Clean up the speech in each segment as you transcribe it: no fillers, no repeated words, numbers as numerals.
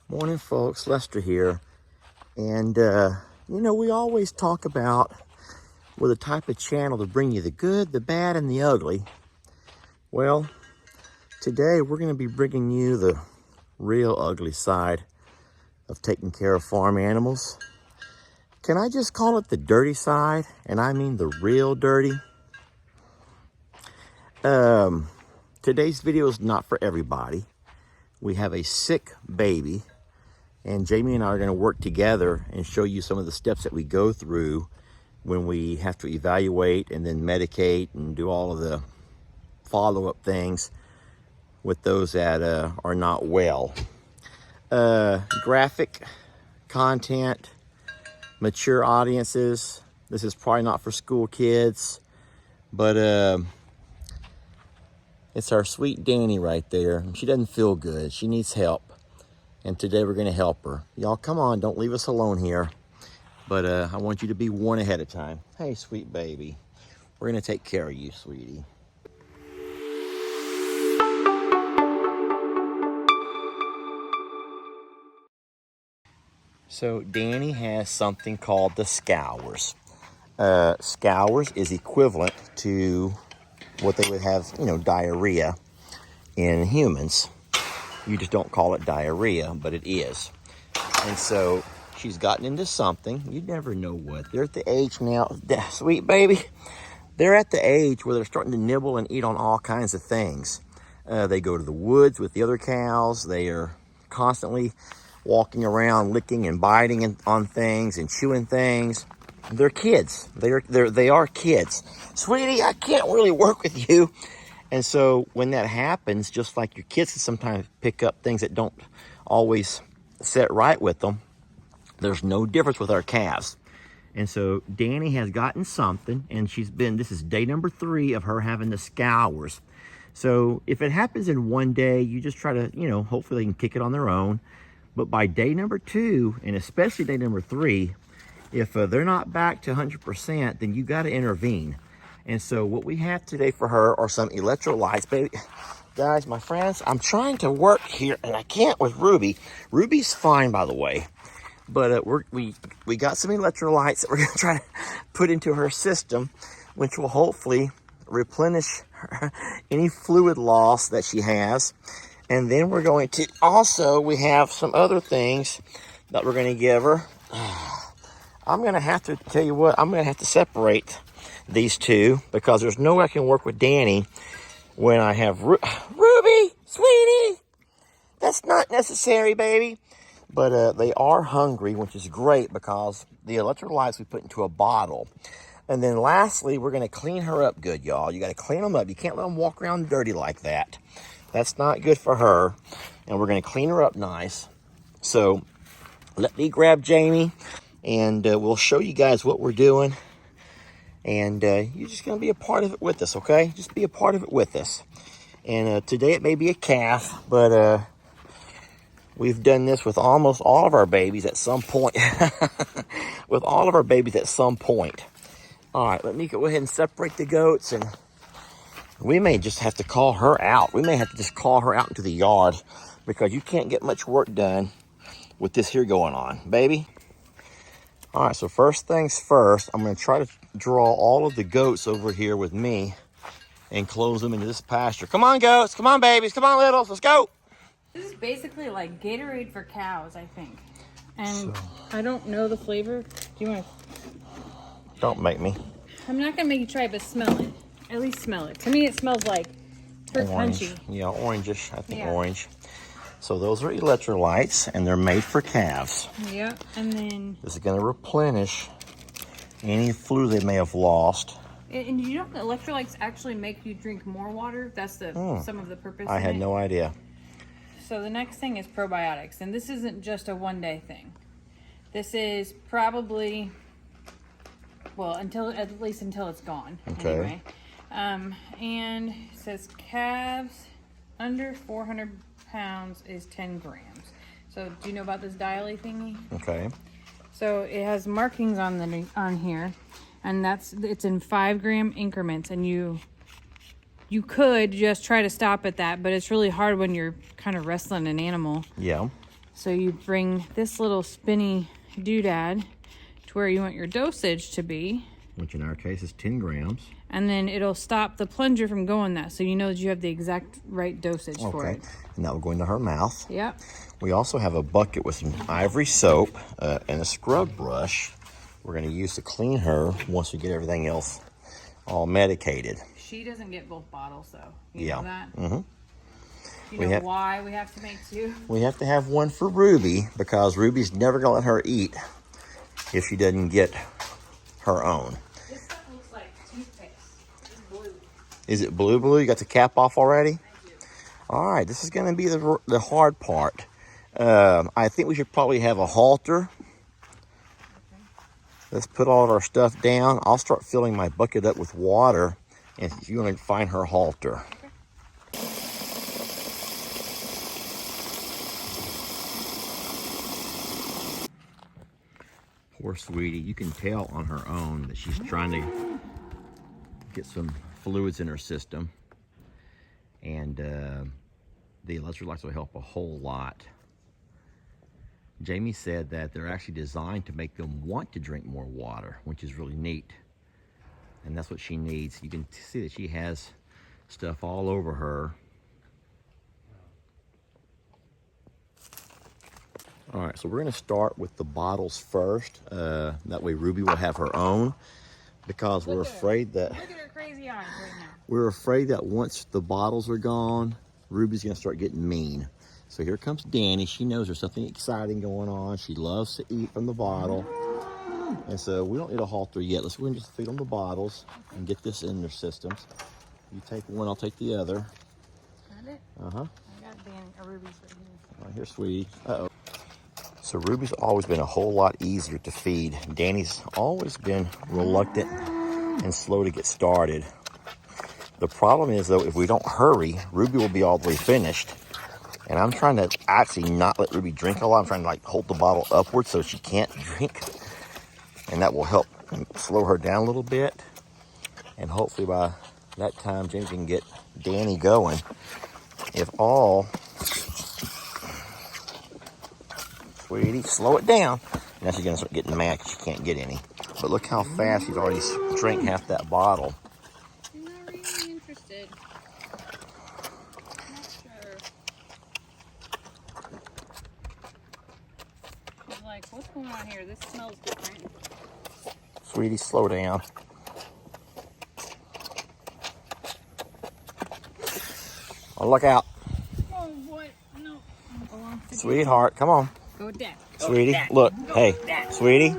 Morning, folks. Lester here. And, we always talk about with a type of channel to bring you the good, the bad, and the ugly. Well, today we're going to be bringing you the real ugly side of taking care of farm animals. Can I just call it the dirty side? And I mean the real dirty. Today's video is not for everybody. We have a sick baby. And Jamie and I are going to work together and show you some of the steps that we go through when we have to evaluate and then medicate and do all of the follow-up things with those that are not well. Graphic content, mature audiences. This is probably not for school kids, but it's our sweet Danny right there. She doesn't feel good. She needs help. And today we're going to help her. Y'all, come on, don't leave us alone here. But I want you to be warned ahead of time. Hey, sweet baby. We're going to take care of you, sweetie. So Danny has something called the scours. Scours is equivalent to what they would have, diarrhea in humans. You just don't call it diarrhea, but it is. And so she's gotten into something. You never know what. They're at the age now, sweet baby, they're at the age where they're starting to nibble and eat on all kinds of things. They go to the woods with the other cows. They are constantly walking around, licking and biting on things and chewing things. They're kids. They are kids. Sweetie, I can't really work with you. And so when that happens, just like your kids can sometimes pick up things that don't always set right with them, there's no difference with our calves. And so Danny has gotten something, and this is day number 3 of her having the scours. So if it happens in one day, you just try to, hopefully they can kick it on their own. But by day number 2, and especially day number 3, if they're not back to 100%, then you got to intervene. And so what we have today for her are some electrolytes, baby. Guys, my friends, I'm trying to work here, and I can't with Ruby. Ruby's fine, by the way. But we got some electrolytes that we're going to try to put into her system, which will hopefully replenish any fluid loss that she has. And then we're going to we have some other things that we're going to give her. I'm going to have to tell you what, I'm going to have to separate these two because there's no way I can work with Danny when I have Ruby, sweetie, that's not necessary, baby. But they are hungry, which is great because the electrolytes we put into a bottle. And then lastly, we're going to clean her up good, y'all. You got to clean them up. You can't let them walk around dirty like that. That's not good for her. And we're going to clean her up nice. So let me grab Jamie and we'll show you guys what we're doing. And you're just going to be a part of it with us, okay? Just be a part of it with us. And today it may be a calf, but we've done this with almost all of our babies at some point. With all of our babies at some point. All right, let me go ahead and separate the goats. And we may just have to call her out. We may have to just call her out into the yard because you can't get much work done with this here going on, baby. All right, so first things first, I'm going to try to draw all of the goats over here with me and close them into this pasture. Come on, goats. Come on, babies. Come on, littles. Let's go. This is basically like Gatorade for cows, I think. And I don't know the flavor. Do you want to? Don't make me. I'm not going to make you try it, but smell it. At least smell it. To me, it smells like fruit punchy. Yeah, orangish. I think yeah. Orange. So those are electrolytes, and they're made for calves. Yeah, and then... This is going to replenish any fluid they may have lost. And you know, the electrolytes actually make you drink more water. That's some of the purpose. I had no idea. So the next thing is probiotics, and this isn't just a one-day thing. This is probably, well, at least until it's gone. Okay. Anyway, and it says calves under 400 pounds is 10 grams. So do you know about this dialy thingy? Okay. So it has markings on here, and it's in 5-gram increments, and you could just try to stop at that, but it's really hard when you're kind of wrestling an animal. Yeah. So you bring this little spinny doodad to where you want your dosage to be. Which in our case is 10 grams. And then it'll stop the plunger from going that. So you know that you have the exact right dosage for it. And that will go into her mouth. Yep. We also have a bucket with some ivory soap and a scrub brush we're going to use to clean her once we get everything else all medicated. She doesn't get both bottles, though. You Yeah. know that? Mm-hmm. You know why we have to make two? We have to have one for Ruby because Ruby's never going to let her eat if she doesn't get her own. This stuff looks like toothpaste. It's blue. Is it blue? You got the cap off already? I do. All right, this is going to be the hard part. I think we should probably have a halter. Let's put all of our stuff down. I'll start filling my bucket up with water, and you're going to find her halter. Okay. Poor sweetie, you can tell on her own that she's trying to get some fluids in her system, and the electrolytes will help a whole lot. Jamie said that they're actually designed to make them want to drink more water, which is really neat. And that's what she needs. You can see that she has stuff all over her. All right, so we're going to start with the bottles first. That way Ruby will have her own, because we're afraid that... Look at her crazy eyes right now. We're afraid that once the bottles are gone, Ruby's going to start getting mean. So here comes Danny. She knows there's something exciting going on. She loves to eat from the bottle. And so we don't need a halter yet. Let's go and just feed them the bottles and get this in their systems. You take one, I'll take the other. Got it? Uh-huh. I got Danny, Ruby's right here. Right here, sweetie. Uh-oh. So Ruby's always been a whole lot easier to feed. Danny's always been reluctant and slow to get started. The problem is, though, if we don't hurry, Ruby will be all the way finished. And I'm trying to actually not let Ruby drink a lot. I'm trying to like hold the bottle upward so she can't drink. And that will help slow her down a little bit. And hopefully by that time, James can get Danny going. If all, sweetie, slow it down. Now she's gonna start getting mad because she can't get any. But look how fast she's already drank half that bottle. I'm not really interested. Not sure. She's like, what's going on here? This smells different. Sweetie, slow down. Oh, look out. Oh, what? No. Sweetheart, come on. Go with Dad. Sweetie, Dad. look. Go Hey, with Dad. sweetie.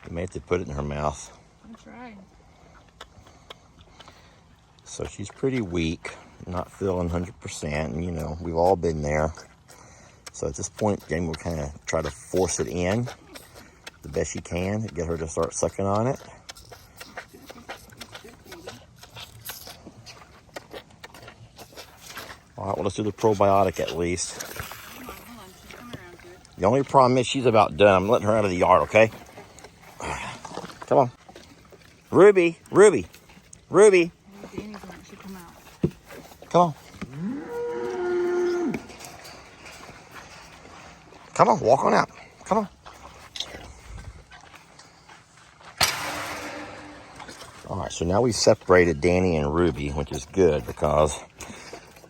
You may have to put it in her mouth. I'm trying. So she's pretty weak, not feeling 100%. And, you know, we've all been there. So at this point, Jamie will kind of try to force it in the best she can, get her to start sucking on it. All right, well, let's do the probiotic at least. Hold on. She's coming around to it. The only problem is she's about done. I'm letting her out of the yard, okay? Come on. Ruby, Ruby, Ruby. Danny's gonna actually come out. Come on. Come on, walk on out. Come on. All right, so now we've separated Danny and Ruby, which is good because,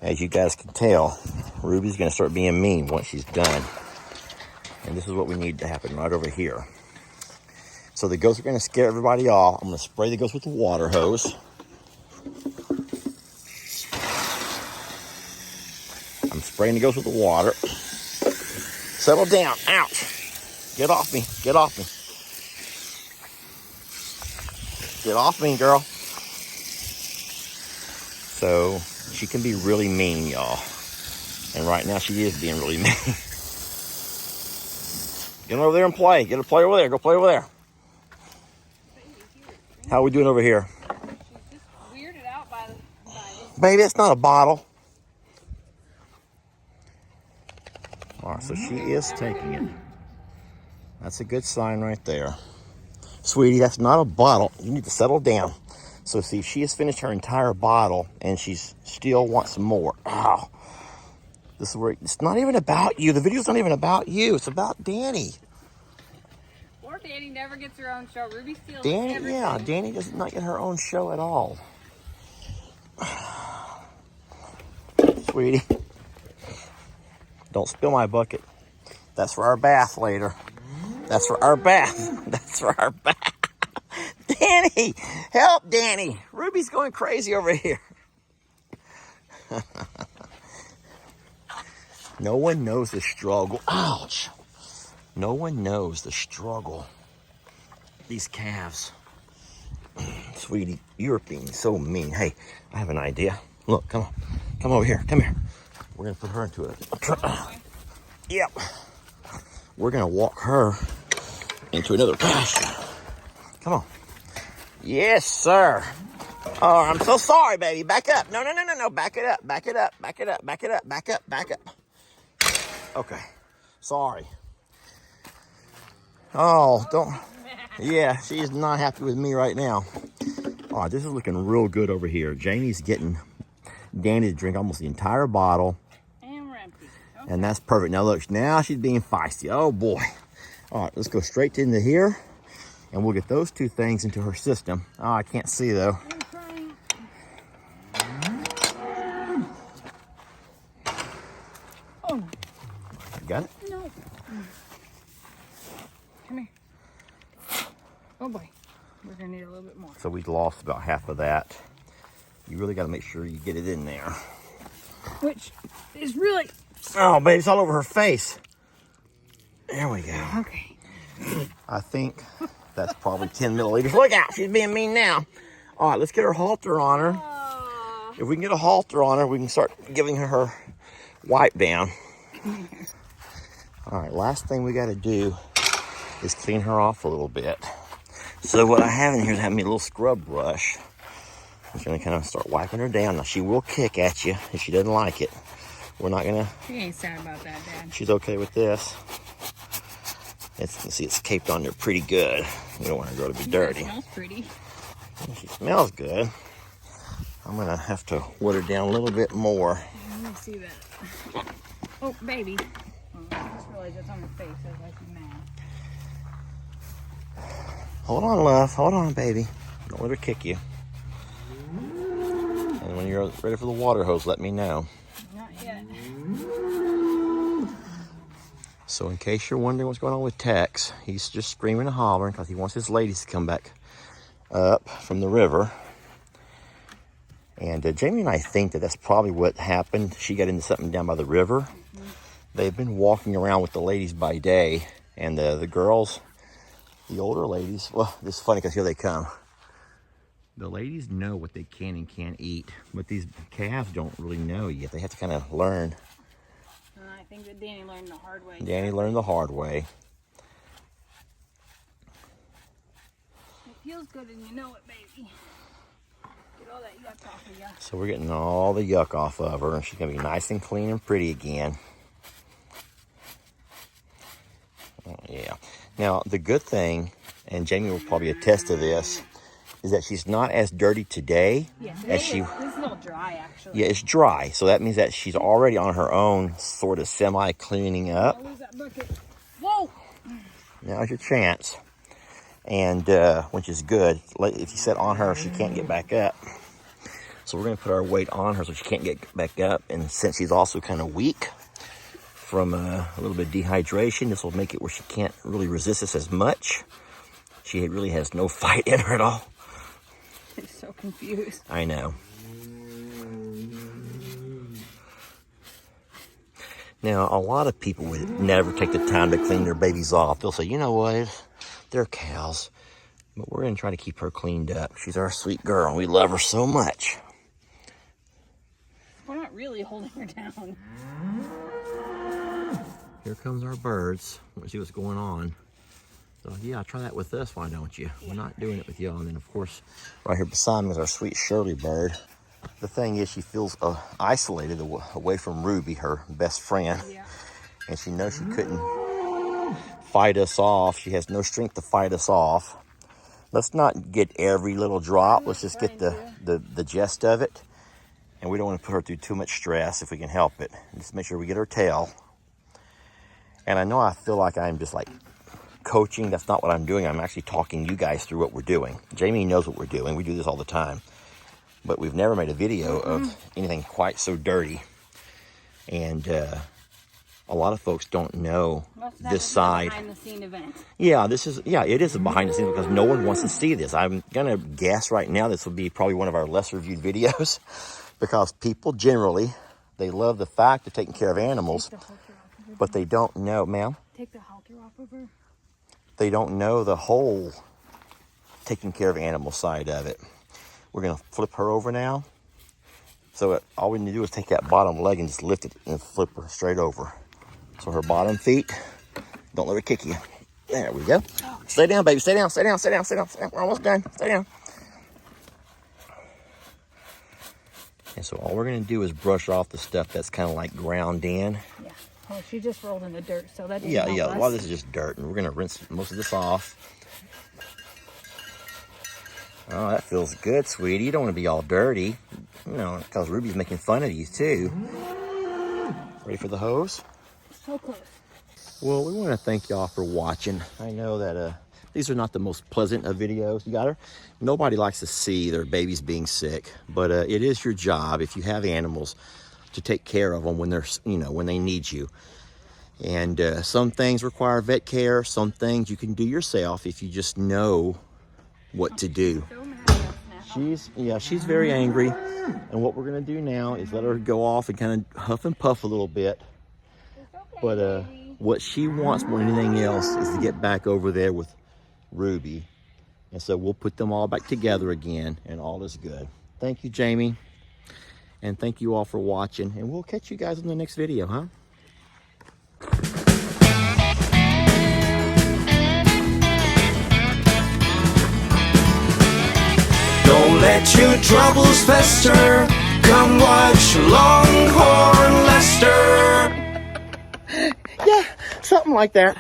as you guys can tell, Ruby's going to start being mean once she's done. And this is what we need to happen right over here. So the ghosts are going to scare everybody off. I'm going to spray the ghost with the water hose. I'm spraying the ghost with the water. Settle down. Ouch. Get off me. Get off me. Get off me, girl. So she can be really mean, y'all. And right now she is being really mean. Get over there and play. Get a play over there. Go play over there. How are we doing over here? She's just weirded out by this. Baby, it's not a bottle. All right, so she is taking it. That's a good sign right there. Sweetie, that's not a bottle. You need to settle down. So see, she has finished her entire bottle and she's still wants some more. Oh, this is where it's not even about you. The video's not even about you. It's about Danny. Poor Danny never gets her own show. Ruby steals Danny, everything. yeah, Danny does not get her own show at all. Sweetie, don't spill my bucket. That's for our bath later. That's for our bath. That's for our bath. Danny, help Danny. Ruby's going crazy over here. No one knows the struggle. Ouch. No one knows the struggle. These calves. Sweetie, you're being so mean. Hey, I have an idea. Look, come on. Come over here. Come here. We're going to put her into a... Yep. We're going to walk her into another pasture. Come on. Yes, sir. Oh, I'm so sorry, baby. Back up. No. Back it up. Back it up. Back it up. Back it up. Back up. Back up. Okay. Sorry. Oh, don't. Yeah, she's not happy with me right now. Oh, this is looking real good over here. Jamie's getting Danny to drink almost the entire bottle. And we're empty. Okay. And that's perfect. Now look, now she's being feisty. Oh boy. All right, let's go straight into here. And we'll get those two things into her system. Oh, I can't see though. Oh no. Got it? No. Come here. Oh boy. We're gonna need a little bit more. So we lost about half of that. You really got to make sure you get it in there. Which is really... Oh, baby, it's all over her face. There we go. Okay. I think that's probably 10 milliliters. Look out, she's being mean now. All right, let's get her halter on her. If we can get a halter on her, we can start giving her wipe down. All right, last thing we got to do is clean her off a little bit. So what I have in here is having me a little scrub brush. I'm just going to kind of start wiping her down. Now, she will kick at you if she doesn't like it. We're not going to... She ain't sad about that, Dad. She's okay with this. You can see it's caped on there pretty good. We don't want her girl to be dirty. It smells pretty. She smells good. I'm going to have to wet her down a little bit more. Let me see that. Oh, baby. Oh, I just realized that's on her face. I was like, mad. Hold on, love. Hold on, baby. Don't let her kick you. And when you're ready for the water hose, let me know. Not yet. So in case you're wondering what's going on with Tex, he's just screaming and hollering because he wants his ladies to come back up from the river. And Jamie and I think that that's probably what happened. She got into something down by the river. Mm-hmm. They've been walking around with the ladies by day, and the girls, the older ladies, well, this is funny because here they come. The ladies know what they can and can't eat, but these calves don't really know yet. They have to kind of learn. I think that Danny learned the hard way. Danny learned the hard way. It feels good and you know it, baby. Get all that yuck off of you. So we're getting all the yuck off of her, and she's going to be nice and clean and pretty again. Oh, yeah. Now, the good thing, and Jamie will probably attest to this, is that she's not as dirty today as she... This is a little dry, actually. Yeah, it's dry. So that means that she's already on her own sort of semi-cleaning up. I'll lose that bucket. Whoa! Now's your chance. And, which is good. If you set on her, she can't get back up. So we're going to put our weight on her so she can't get back up. And since she's also kind of weak from a little bit of dehydration, this will make it where she can't really resist this as much. She really has no fight in her at all. I'm so confused. I know. Now, a lot of people would never take the time to clean their babies off. They'll say, you know what, they're cows. But we're going to try to keep her cleaned up. She's our sweet girl. We love her so much. We're not really holding her down. Here comes our birds. Let's see what's going on. So, yeah, try that with us, why don't you? We're not doing it with y'all. And then, of course, right here beside me is our sweet Shirley bird. The thing is, she feels isolated away from Ruby, her best friend. Yeah. And she knows she couldn't fight us off. She has no strength to fight us off. let's not get every little drop. Let's just get the gist of it. And we don't want to put her through too much stress if we can help it. Just make sure we get her tail. And I know I feel like I'm just like coaching. That's not what I'm doing. I'm actually talking you guys through what we're doing. Jamie knows what we're doing. We do this all the time. But we've never made a video of anything quite so dirty. And a lot of folks don't know this side. Behind the scene event. Yeah, it is a behind the scenes because no one wants to see this. I'm gonna guess right now this will be probably one of our less reviewed videos because people generally, they love the fact of taking care of animals, but they don't know, ma'am? Take the halter off of her. They don't know the whole taking care of animal side of it. We're gonna flip her over now. So all we need to do is take that bottom leg and just lift it and flip her straight over. So her bottom feet, don't let her kick you. There we go. Stay down, baby. Stay down, stay down, stay down, stay down. We're almost done. Stay down. And so all we're going to do is brush off the stuff that's kind of like ground in. Yeah. Well, she just rolled in the dirt, so that didn't Yeah. help A us. lot of this is just dirt, and we're going to rinse most of this off. Oh, that feels good, sweetie. You don't want to be all dirty. You know, because Ruby's making fun of you, too. Ready for the hose? So close. Well, we want to thank y'all for watching. I know that these are not the most pleasant of videos. You got her? Nobody likes to see their babies being sick, but it is your job if you have animals to take care of them when they're, when they need you. And some things require vet care. Some things you can do yourself if you just know what to do. So mad at us now. She's very angry. And what we're gonna do now is let her go off and kind of huff and puff a little bit. But what she wants more than anything else is to get back over there with Ruby. And so we'll put them all back together again and all is good. Thank you, Jamie. And thank you all for watching. And we'll catch you guys in the next video, huh? Don't let your troubles fester. Come watch Longhorn Lester. Yeah, something like that.